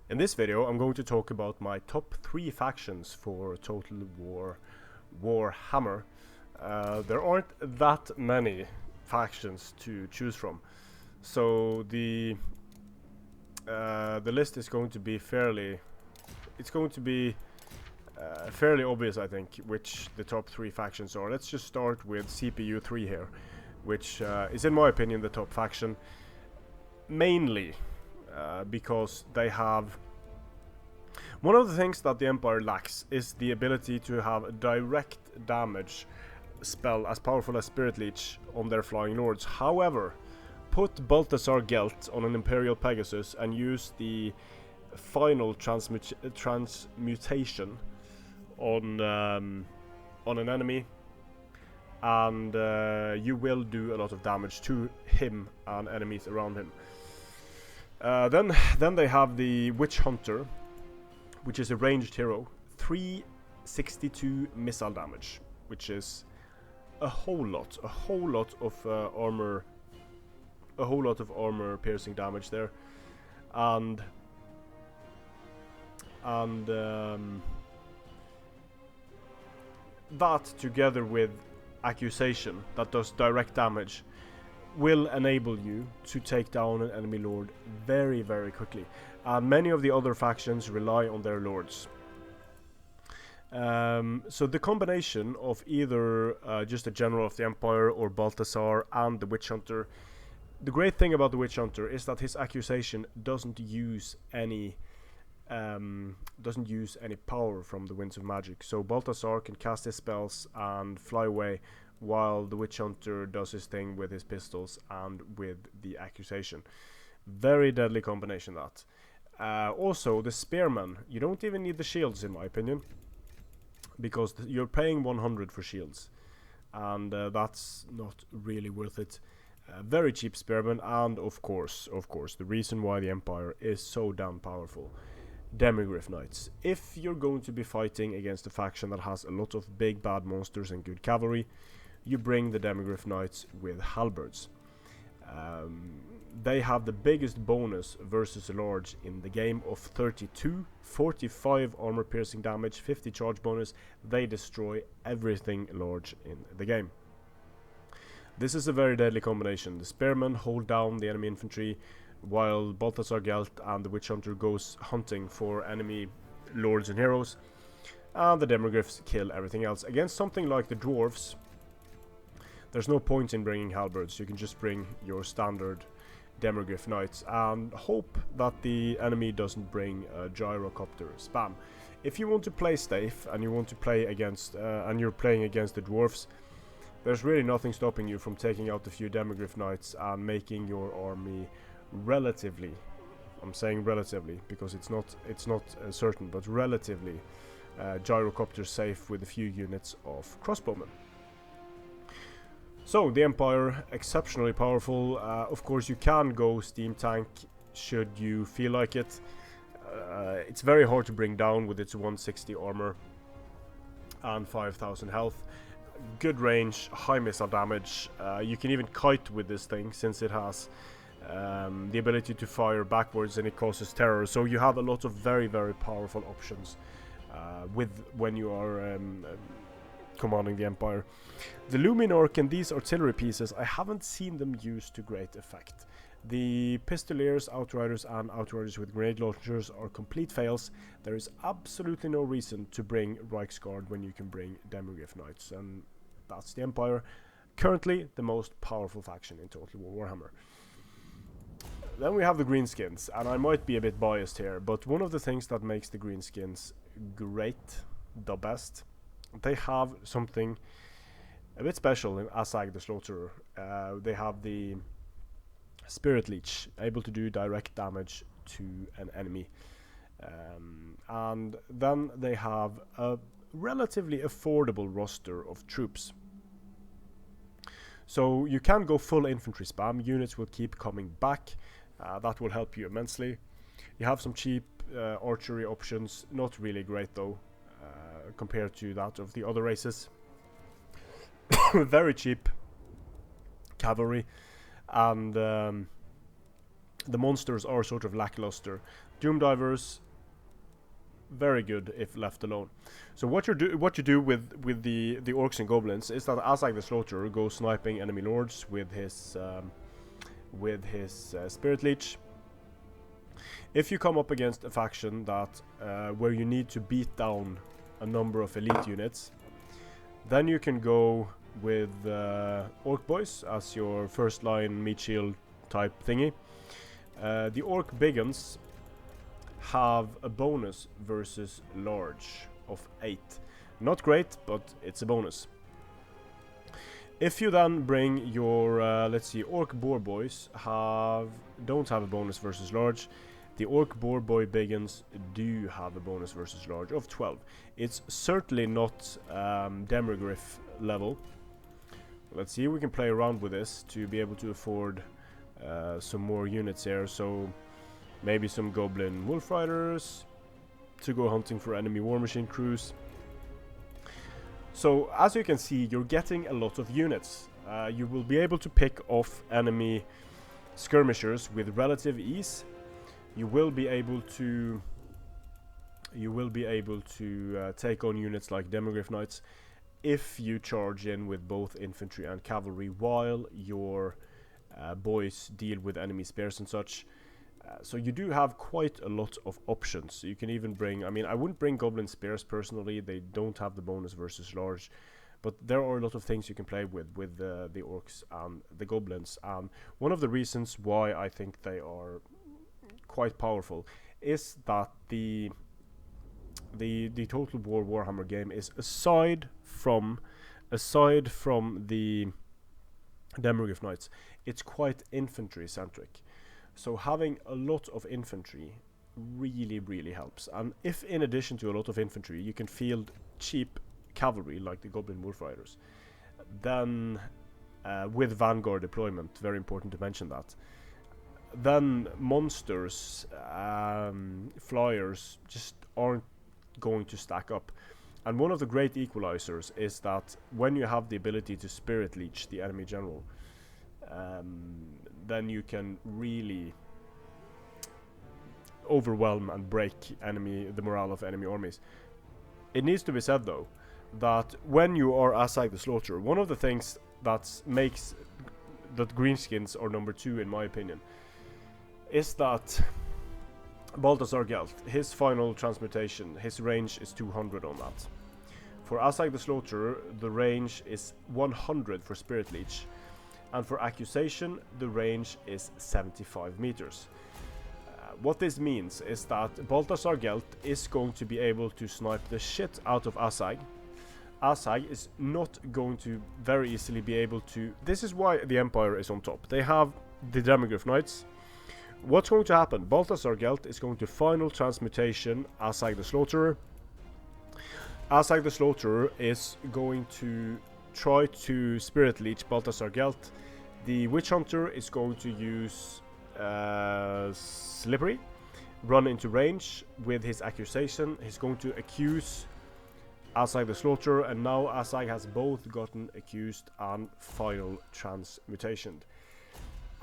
In this video, I'm going to talk about my top 3 factions for Total War Warhammer. There aren't that many factions to choose from, so the list is going to be fairly obvious, I think, which the top 3 factions are. Let's just start with CPU 3 here, which is, in my opinion, the top faction, mainly because they have... One of the things that the Empire lacks is the ability to have a direct damage spell as powerful as Spirit Leech on their Flying Lords. However, put Balthasar Gelt on an Imperial Pegasus and use the final transmutation on an enemy, and you will do a lot of damage to him and enemies around him. Then they have the Witch Hunter, which is a ranged hero, 362 missile damage, which is a whole lot of armor piercing damage there, and that together with accusation that does direct damage will enable you to take down an enemy lord very, very quickly. And many of the other factions rely on their lords. So the combination of either just a general of the Empire or Balthasar and the Witch Hunter. The great thing about the Witch Hunter is that his accusation doesn't use any power from the Winds of Magic. So Balthasar can cast his spells and fly away, while the Witch Hunter does his thing with his pistols and with the accusation. Very deadly combination, that. Also, the Spearman, you don't even need the shields, in my opinion, because you're paying 100 for shields, and that's not really worth it. Very cheap Spearman, and of course, the reason why the Empire is so damn powerful: Demigryph Knights. If you're going to be fighting against a faction that has a lot of big bad monsters and good cavalry, you bring the Demigryph Knights with halberds. They have the biggest bonus versus a large in the game of 32, 45 armor piercing damage, 50 charge bonus. They destroy everything large in the game. This is a very deadly combination. The Spearmen hold down the enemy infantry, while Balthasar Gelt and the Witch Hunter goes hunting for enemy lords and heroes, and the Demigryphs kill everything else. Against something like the Dwarves, there's no point in bringing halberds. You can just bring your standard Demigryph Knights and hope that the enemy doesn't bring a gyrocopter spam. If you want to play safe and you want to play against and you're playing against the Dwarves, there's really nothing stopping you from taking out a few Demigryph Knights and making your army relatively, I'm saying relatively because it's not certain, but relatively gyrocopter safe with a few units of crossbowmen. So the Empire, exceptionally powerful. Of course, you can go steam tank should you feel like it. It's very hard to bring down with its 160 armor and 5000 health. Good range, high missile damage. You can even kite with this thing, since it has the ability to fire backwards and it causes terror. So you have a lot of very, very powerful options when you are commanding the Empire. The Luminarch and these artillery pieces, I haven't seen them used to great effect. The Pistoliers, Outriders and Outriders with grenade launchers are complete fails. There is absolutely no reason to bring Reiksguard when you can bring Demigryph Knights, and that's the Empire. Currently the most powerful faction in Total War Warhammer. Then we have the Greenskins, and I might be a bit biased here, but one of the things that makes the Greenskins great, the best, they have something a bit special in Asag the Slaughterer. They have the Spirit Leech, able to do direct damage to an enemy. And then they have a relatively affordable roster of troops. So you can go full infantry spam, units will keep coming back. That will help you immensely. You have some cheap archery options, not really great though, compared to that of the other races. Very cheap cavalry, and the monsters are sort of lackluster. Doom Divers, very good if left alone. So what you do with the orcs and goblins is that Azag the Slaughterer goes sniping enemy lords with his Spirit Leech. If you come up against a faction that where you need to beat down a number of elite units, then you can go with Orc Boys as your first line meat shield type thingy. The Orc Biggins have a bonus versus large of 8. Not great, but it's a bonus. If you then bring your, let's see, Orc Boar Boys don't have a bonus versus large. The Orc Boar Boy Biggins do have a bonus versus large of 12. It's certainly not Demogryph level. Let's see if we can play around with this to be able to afford some more units here. So maybe some Goblin Wolf Riders to go hunting for enemy War Machine crews. So as you can see, you're getting a lot of units. You will be able to pick off enemy skirmishers with relative ease. You will be able to take on units like Demogryph Knights if you charge in with both infantry and cavalry while your boys deal with enemy spears and such. So you do have quite a lot of options. You can even bring, I mean, I wouldn't bring Goblin Spears personally, they don't have the bonus versus large, but there are a lot of things you can play with the orcs and the goblins. And one of the reasons why I think they are quite powerful is that the Total War Warhammer game is aside from the Demogryph Knights, it's quite infantry centric. So having a lot of infantry really helps. And if in addition to a lot of infantry you can field cheap cavalry like the Goblin Wolf Riders, then with Vanguard deployment, very important to mention that, then monsters, flyers just aren't going to stack up. And one of the great equalizers is that when you have the ability to Spirit Leech the enemy general, then you can really overwhelm and break the morale of enemy armies. It needs to be said though that when you are Azag the Slaughterer, one of the things that makes that Greenskins are number 2 in my opinion is that Balthasar Gelt, his final transmutation, his range is 200 on that. For Azag the Slaughterer, the range is 100 for Spirit Leech, and for Accusation, the range is 75 meters. What this means is that Balthasar Gelt is going to be able to snipe the shit out of Azag. Azag is not going to very easily be able to... This is why the Empire is on top. They have the Demogryph Knights. What's going to happen? Balthasar Gelt is going to final transmutation Azag the Slaughterer. Azag the Slaughterer is going to try to Spirit Leech Balthasar Gelt. The Witch Hunter is going to use Slippery, run into range with his Accusation. He's going to accuse Azag the Slaughterer, and now Azag has both gotten accused and final transmutation.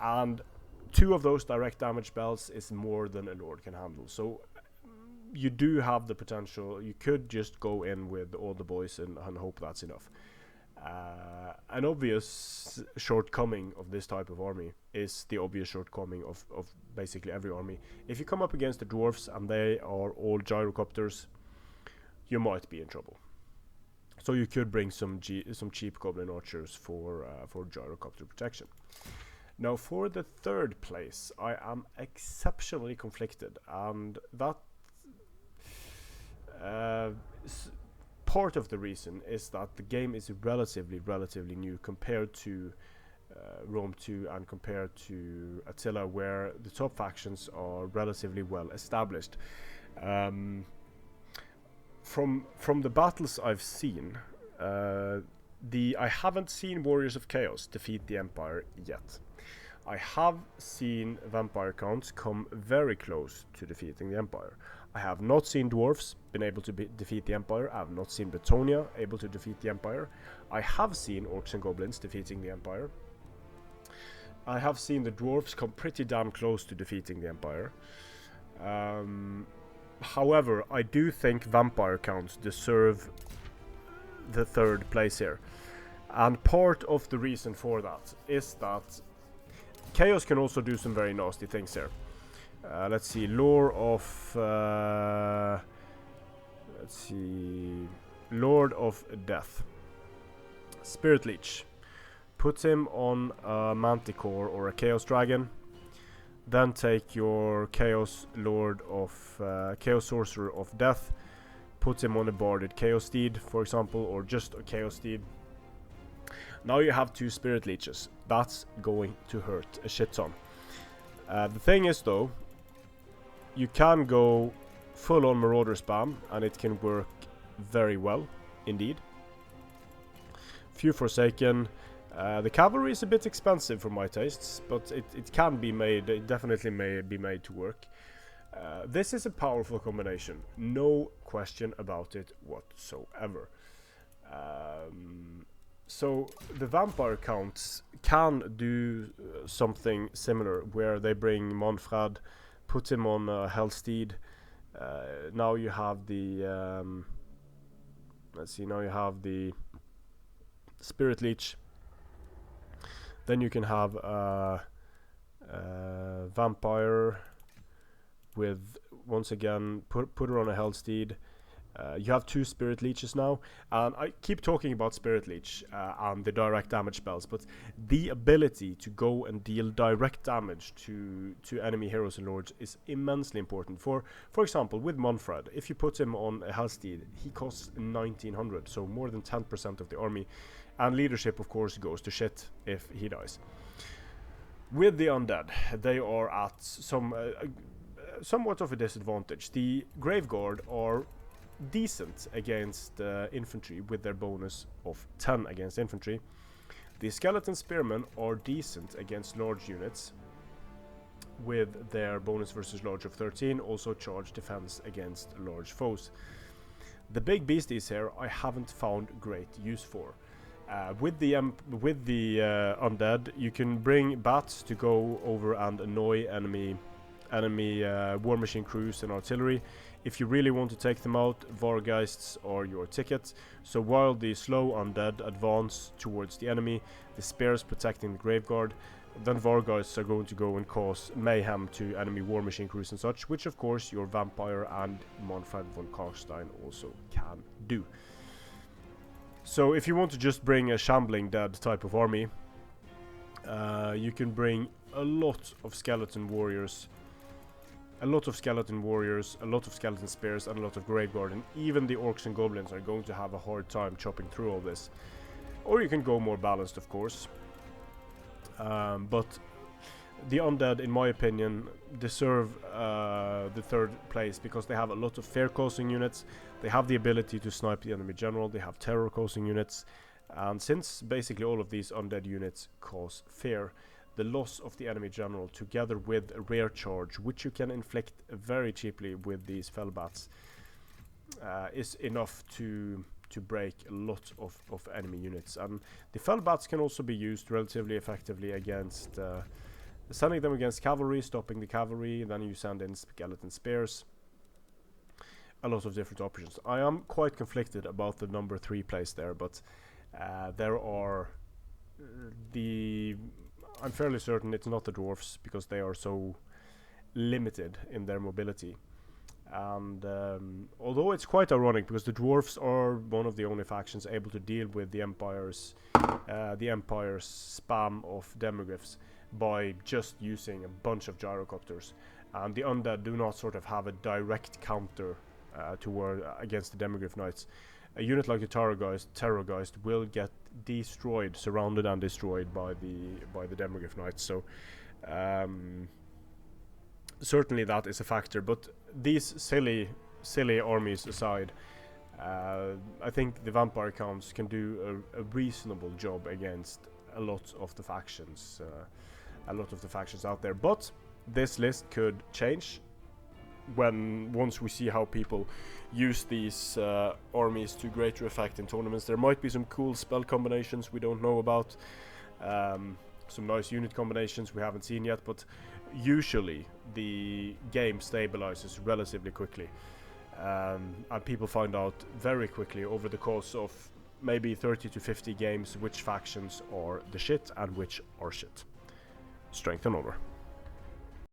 And 2 of those direct damage spells is more than a Lord can handle. So you do have the potential. You could just go in with all the boys and hope that's enough. An obvious shortcoming of this type of army is the obvious shortcoming of basically every army. If you come up against the dwarves and they are all gyrocopters, you might be in trouble. So you could bring some cheap goblin archers for gyrocopter protection. Now for the 3rd place, I am exceptionally conflicted, and that part of the reason is that the game is relatively new compared to Rome 2 and compared to Attila, where the top factions are relatively well established. From the battles I've seen, I haven't seen Warriors of Chaos defeat the Empire yet. I have seen Vampire Counts come very close to defeating the Empire. I have not seen Dwarfs been able to defeat the Empire. I have not seen Bretonia able to defeat the Empire. I have seen Orcs and Goblins defeating the Empire. I have seen the Dwarfs come pretty damn close to defeating the Empire. However, I do think vampire counts deserve the third place here. And part of the reason for that is that Chaos can also do some very nasty things here. Let's see, Lore of... let's see... Lord of Death. Spirit Leech. Put him on a Manticore or a Chaos Dragon. Then take your Chaos Lord of... Chaos Sorcerer of Death. Put him on a Barded Chaos Steed, for example, or just a Chaos Steed. Now you have 2 Spirit Leeches. That's going to hurt a shit ton. The thing is though, you can go full on Marauder spam and it can work very well indeed. Few Forsaken. The cavalry is a bit expensive for my tastes, but it can be made, it definitely may be made to work. This is a powerful combination, no question about it whatsoever. So the vampire counts can do something similar, where they bring Monfred, put him on a Hellsteed. Now you have the let's see, now you have the Spirit Leech. Then you can have a vampire with, once again, put her on a Hellsteed. You have 2 Spirit Leeches now, and I keep talking about Spirit Leech and the direct damage spells, but the ability to go and deal direct damage to enemy heroes and lords is immensely important. For example, with Monfred, if you put him on a Hellsteed, he costs 1900, so more than 10% of the army, and leadership of course goes to shit if he dies. With the undead, they are at somewhat of a disadvantage. The Graveguard are decent against infantry with their bonus of 10 against infantry. The Skeleton Spearmen are decent against large units with their bonus versus large of 13, also charge defense against large foes. The big beasties here I haven't found great use for. With the undead, you can bring bats to go over and annoy enemy war machine crews and artillery. If you really want to take them out, Vargeists are your ticket. So while the slow undead advance towards the enemy, the spears protecting the Graveguard, then Vargeists are going to go and cause mayhem to enemy war machine crews and such, which of course your Vampire and Manfred von Karstein also can do. So if you want to just bring a shambling dead type of army, you can bring a lot of skeleton warriors, a lot of skeleton spears, and a lot of Graveguard, and even the orcs and goblins are going to have a hard time chopping through all this. Or you can go more balanced, of course. But the undead, in my opinion, deserve the third place because they have a lot of fear-causing units. They have the ability to snipe the enemy general. They have terror-causing units. And since basically all of these undead units cause fear, the loss of the enemy general together with a rare charge, which you can inflict very cheaply with these Fellbats, is enough to break a lot of enemy units. And the Fellbats can also be used relatively effectively against sending them against cavalry, stopping the cavalry, then you send in skeleton spears. A lot of different options. I am quite conflicted about the number 3 place there, but there are I'm fairly certain it's not the dwarfs because they are so limited in their mobility. And although it's quite ironic because the dwarfs are one of the only factions able to deal with the Empire's spam of demogryphs by just using a bunch of gyrocopters, and the undead do not sort of have a direct counter against the demogryph knights. A unit like the Terrorgeist will get destroyed, surrounded and destroyed by the demogryph knights. So certainly that is a factor. But these silly armies aside, I think the vampire counts can do a reasonable job against a lot of the factions out there. But this list could change once we see how people use these armies to greater effect in tournaments. There might be some cool spell combinations we don't know about, some nice unit combinations we haven't seen yet, but usually the game stabilizes relatively quickly, and people find out very quickly over the course of maybe 30 to 50 games which factions are the shit and which are shit. Strength and over.